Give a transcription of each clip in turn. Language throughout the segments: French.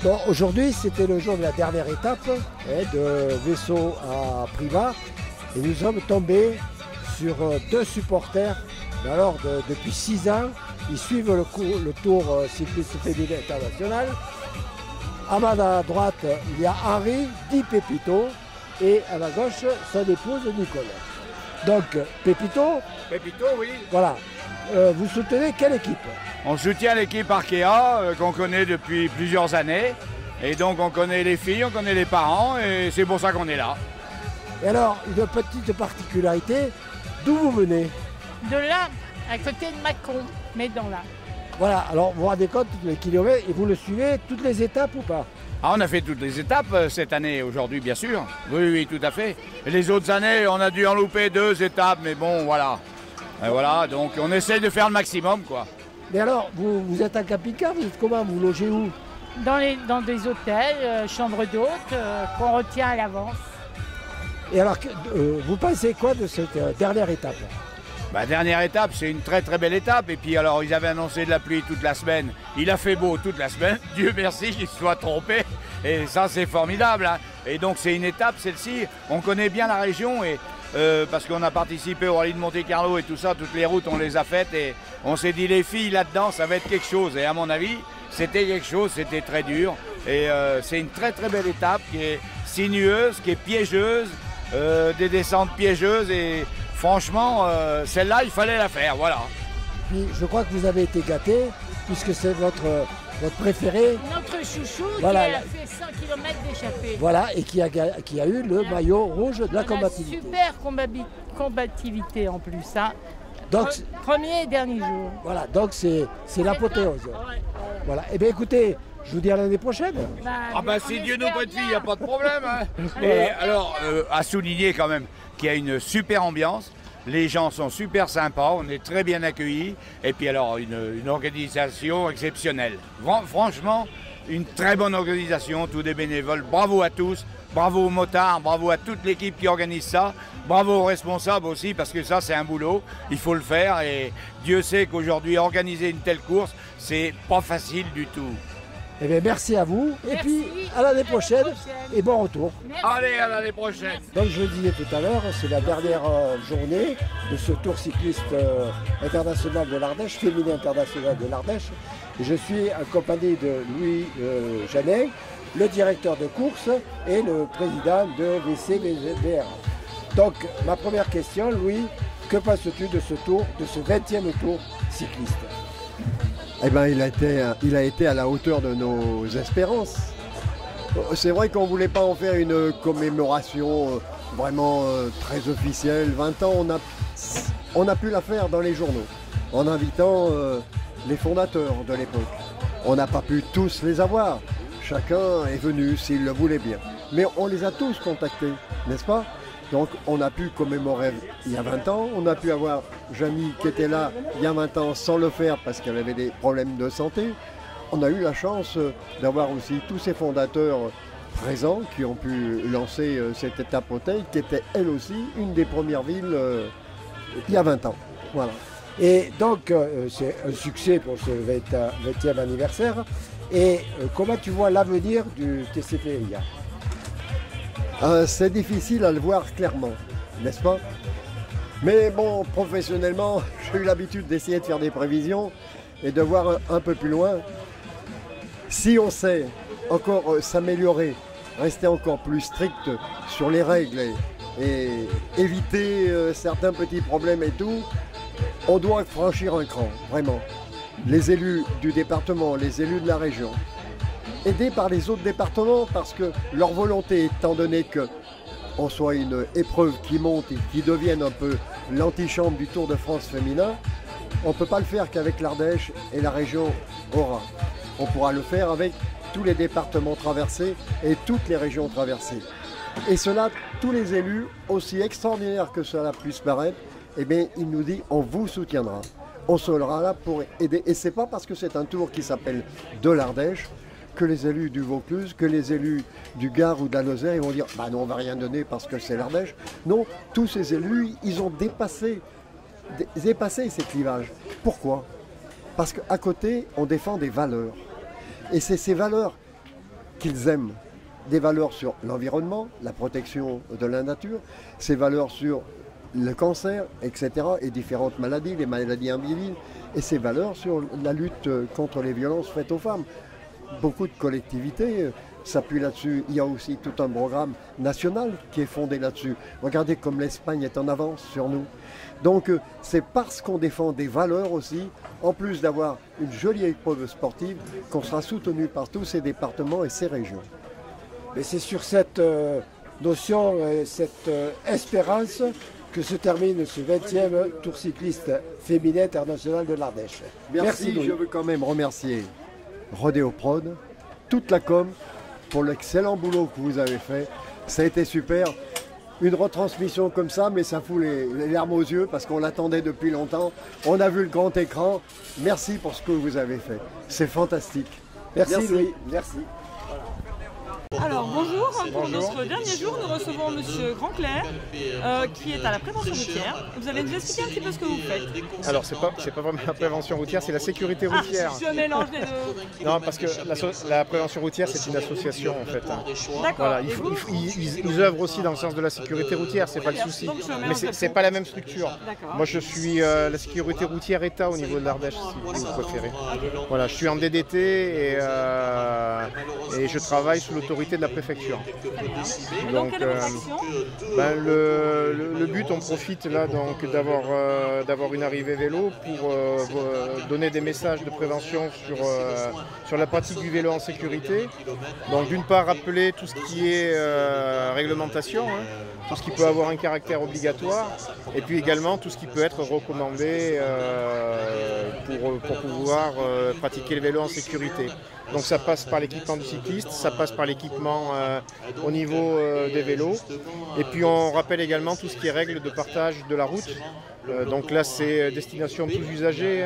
Bon, aujourd'hui, c'était le jour de la dernière étape de Vaisseau à Privas. Et nous sommes tombés sur deux supporters. Alors, depuis 6 ans, ils suivent le Tour cycliste féminin international. À ma droite, il y a Henri, dit Pépito, et à ma gauche, son épouse Nicole. Donc, Pépito, Oui. voilà. Vous soutenez quelle équipe? On soutient l'équipe Arkea qu'on connaît depuis plusieurs années. Et donc on connaît les filles, on connaît les parents et c'est pour ça qu'on est là. Et alors, une petite particularité, d'où vous venez? De là, à côté de Macron, mais dans là. Voilà, alors vous vous rendez compte les kilomètres et vous le suivez toutes les étapes ou pas? Ah, on a fait toutes les étapes cette année, aujourd'hui bien sûr. Oui, tout à fait. Et les autres années, on a dû en louper 2 étapes, mais bon, voilà. Et voilà, donc on essaye de faire le maximum, quoi. Mais alors, vous êtes un camping-car, vous êtes comment? Vous logez où? Dans des hôtels, chambres d'hôtes, qu'on retient à l'avance. Et alors, vous pensez quoi de cette dernière étape? Dernière étape, c'est une très très belle étape. Et puis alors, ils avaient annoncé de la pluie toute la semaine. Il a fait beau toute la semaine. Dieu merci qu'ils se soient trompés. Et ça, c'est formidable, hein. Et donc, c'est une étape, celle-ci. On connaît bien la région et parce qu'on a participé au rallye de Monte-Carlo et tout ça. Toutes les routes, on les a faites. Et on s'est dit, les filles, là-dedans, ça va être quelque chose. Et à mon avis, c'était quelque chose. C'était très dur. Et c'est une très très belle étape qui est sinueuse, qui est piégeuse. Des descentes piégeuses et franchement, celle-là, il fallait la faire, voilà. Puis je crois que vous avez été gâté, puisque c'est votre préféré. Notre chouchou voilà. Qui a fait 100 km d'échappée. Voilà, et qui a eu le maillot rouge de la combativité. Super combativité en plus, hein. Donc, premier et dernier jour. Voilà, donc c'est l'apothéose. Ouais. Voilà, et bien écoutez, je vous dis à l'année prochaine. Si Dieu nous prête vie, il n'y a pas de problème, hein. Et alors, à souligner quand même qu'il y a une super ambiance. Les gens sont super sympas, on est très bien accueillis. Et puis alors, une organisation exceptionnelle. Franchement, une très bonne organisation, tous des bénévoles. Bravo à tous, bravo aux motards, bravo à toute l'équipe qui organise ça. Bravo aux responsables aussi, parce que ça, c'est un boulot. Il faut le faire. Et Dieu sait qu'aujourd'hui, organiser une telle course, c'est pas facile du tout. Eh bien, merci à vous. Et puis, à l'année prochaine. Et bon retour. Merci. Allez, à l'année prochaine. Comme je le disais tout à l'heure, c'est la dernière journée de ce Tour cycliste international de l'Ardèche, féminin international de l'Ardèche. Et je suis accompagné de Louis Janet, le directeur de course et le président de VCVR. Donc, ma première question, Louis, que penses-tu de ce tour, de ce 20e tour cycliste? Eh bien, il a été à la hauteur de nos espérances. C'est vrai qu'on ne voulait pas en faire une commémoration vraiment très officielle. 20 ans, on a pu la faire dans les journaux, en invitant les fondateurs de l'époque. On n'a pas pu tous les avoir. Chacun est venu s'il le voulait bien. Mais on les a tous contactés, n'est-ce pas? Donc on a pu commémorer il y a 20 ans, on a pu avoir Jamie qui était là il y a 20 ans sans le faire parce qu'elle avait des problèmes de santé. On a eu la chance d'avoir aussi tous ces fondateurs présents qui ont pu lancer cette étape Auteuil qui était elle aussi une des premières villes il y a 20 ans. Voilà. Et donc c'est un succès pour ce 20e anniversaire. Et comment tu vois l'avenir du TCPIA? C'est difficile à le voir clairement, n'est-ce pas? Mais bon, professionnellement, j'ai eu l'habitude d'essayer de faire des prévisions et de voir un peu plus loin. Si on sait encore s'améliorer, rester encore plus strict sur les règles et éviter certains petits problèmes et tout, on doit franchir un cran, vraiment. Les élus du département, les élus de la région, aidés par les autres départements parce que leur volonté, étant donné qu'on soit une épreuve qui monte et qui devienne un peu l'antichambre du Tour de France féminin, on ne peut pas le faire qu'avec l'Ardèche et la région Aura. On pourra le faire avec tous les départements traversés et toutes les régions traversées. Et cela, tous les élus, aussi extraordinaires que cela puisse paraître, eh bien, il nous dit on vous soutiendra. On sera là pour aider. Et c'est pas parce que c'est un tour qui s'appelle de l'Ardèche que les élus du Vaucluse, que les élus du Gard ou de la Lozère, ils vont dire bah non, on va rien donner parce que c'est l'Ardèche. Non, tous ces élus, ils ont dépassé ces clivages. Pourquoi? Parce qu'à côté, on défend des valeurs. Et c'est ces valeurs qu'ils aiment des valeurs sur l'environnement, la protection de la nature, ces valeurs sur le cancer, etc., et différentes maladies, les maladies invisibles, et ces valeurs sur la lutte contre les violences faites aux femmes. Beaucoup de collectivités s'appuient là-dessus. Il y a aussi tout un programme national qui est fondé là-dessus. Regardez comme l'Espagne est en avance sur nous. Donc c'est parce qu'on défend des valeurs aussi, en plus d'avoir une jolie épreuve sportive, qu'on sera soutenu par tous ces départements et ces régions. Mais c'est sur cette notion, cette espérance que se termine ce 20e Tour cycliste féminin international de l'Ardèche. Merci Louis. Je veux quand même remercier Rodéo Prod, toute la com, pour l'excellent boulot que vous avez fait. Ça a été super. Une retransmission comme ça, mais ça fout les larmes aux yeux parce qu'on l'attendait depuis longtemps. On a vu le grand écran. Merci pour ce que vous avez fait. C'est fantastique. Merci Louis. Merci. Alors bonjour, pour notre dernier jour, nous recevons Monsieur Grandclair qui est à la prévention routière. Vous allez nous expliquer un petit peu ce que vous faites. Alors c'est pas vraiment la prévention routière, c'est la sécurité routière. Ah, je mélange les deux. Non, parce que la prévention routière c'est une association en fait. D'accord. Voilà, ils œuvrent aussi dans le sens de la sécurité routière, c'est pas le souci. Mais c'est pas la même structure. Moi je suis la sécurité routière État au niveau de l'Ardèche si vous préférez. Voilà, je suis en DDT et je travaille sous l'autorité de la préfecture. Donc quelle est votre action ? Le but, on profite là donc d'avoir une arrivée vélo pour donner des messages de prévention sur la pratique du vélo en sécurité. Donc d'une part rappeler tout ce qui est réglementation, tout ce qui peut avoir un caractère obligatoire, et puis également tout ce qui peut être recommandé pour pouvoir pratiquer le vélo en sécurité. Donc ça passe par l'équipement du cycliste, ça passe par l'équipement au niveau des vélos. Et puis on rappelle également tout ce qui est règles de partage de la route. Donc là c'est destination tous usagers,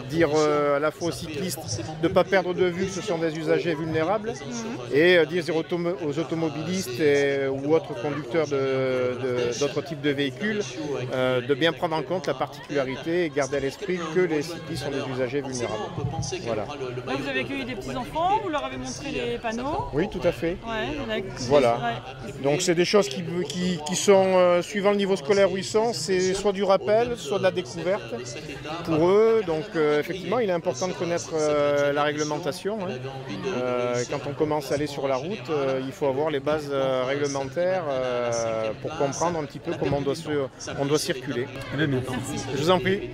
dire à la fois aux cyclistes de ne pas perdre de vue que ce sont des usagers vulnérables et dire aux automobilistes ou autres conducteurs d'autres types de véhicules de bien prendre en compte la particularité et garder à l'esprit que les cyclistes sont des usagers vulnérables. Voilà. Là, vous avez accueilli des petits-enfants, vous leur avez montré les panneaux. Oui, tout à fait. Ouais, voilà. Donc c'est des choses qui sont, suivant le niveau scolaire où ils sont, c'est soit du rappel, soit de la découverte pour eux. Donc effectivement, il est important de connaître la réglementation. Quand on commence à aller sur la route, il faut avoir les bases réglementaires pour comprendre un petit peu comment on doit circuler. Je vous en prie.